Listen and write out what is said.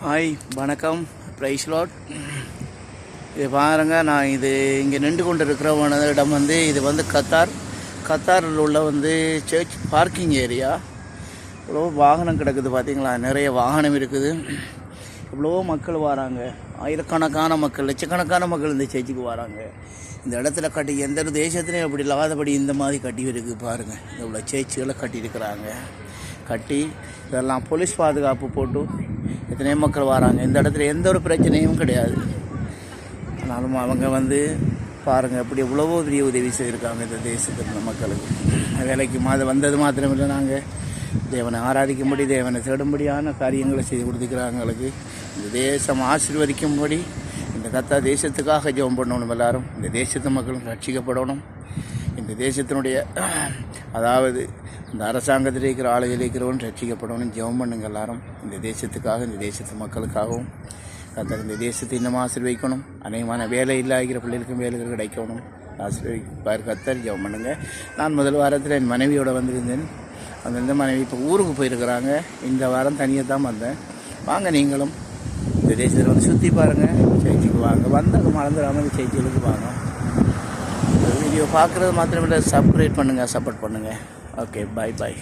Hi வணக்கம் price lot. இது பாருங்க, நான் இங்கே நின்று கொண்டு இருக்கிற இடம் இது கத்தாரில் உள்ள சர்ச் பார்க்கிங் ஏரியா. இவ்வளோ வாகனம் கிடக்குது பார்த்தீங்களா, நிறைய வாகனம் இருக்குது. இவ்வளோ மக்கள் வராங்க, ஆயிரக்கணக்கான மக்கள், லட்சக்கணக்கான மக்கள் இந்த சர்ச்சுக்கு வராங்க. இந்த இடத்துல கட்டி எந்த ஒரு தேசத்துலையும் அப்படி இல்லாதபடி இந்த மாதிரி கட்டி இருக்குது பாருங்கள். இவ்வளோ சர்ச்சுகளை கட்டியிருக்கிறாங்க. கட்டி இதெல்லாம் போலீஸ் பாதுகாப்பு போட்டு எத்தனையோ மக்கள் வராங்க. இந்த இடத்துல எந்த ஒரு பிரச்சனையும் கிடையாது. ஆனாலும் அவங்க பாருங்கள், அப்படி எவ்வளவோ பெரிய உதவி செய்திருக்காங்க இந்த தேசத்தில் இருந்த மக்களுக்கு. வேலைக்கு வந்தது மாத்திரமில்லை, நாங்கள் தேவனை ஆராதிக்கும்படி, தேவனை தேடும்படியான காரியங்களை செய்து கொடுத்துக்கிறாங்க. எங்களுக்கு இந்த தேசம் ஆசீர்வதிக்கும்படி இந்த தேசத்துக்காக ஜெபம் பண்ணணும். எல்லாரும் இந்த தேசத்து மக்களும் ரட்சிக்கப்படணும். இந்த தேசத்தினுடைய அதாவது இந்த அரசாங்கத்தில் இருக்கிற ஆளுகள் இருக்கிறவன் ரட்சிக்கப்படணும். ஜெபம் பண்ணுங்க எல்லாரும், இந்த தேசத்துக்காக, இந்த தேசத்து மக்களுக்காகவும். இந்த தேசத்தை இன்னும் ஆசீர்வதிக்கணும். அநேகமான வேலை இல்லாகிற பிள்ளைகளுக்கும் வேலைகள் கிடைக்கணும். ஆசீர்வதிப்பார் கர்த்தர். ஜெபம் பண்ணுங்க. நான் முதல் வாரத்தில் என் மனைவியோடு வந்திருந்தேன். அந்த மனைவி இப்போ ஊருக்கு போயிருக்கிறாங்க. இந்த வாரம் தனியாக தான் வந்தேன். வாங்க நீங்களும் இந்த தேசத்தில் சுற்றி பாருங்கள். சர்ச்சுக்கு வாங்க, வந்தாங்க மறந்துடாமல் சர்ச்சுகளுக்கு வாங்க. வீடியோ பார்க்குறது மாத்திரமில்லை, சப்ஸ்கிரைப் பண்ணுங்கள், சப்போர்ட் பண்ணுங்கள். ஓகே, பாய்.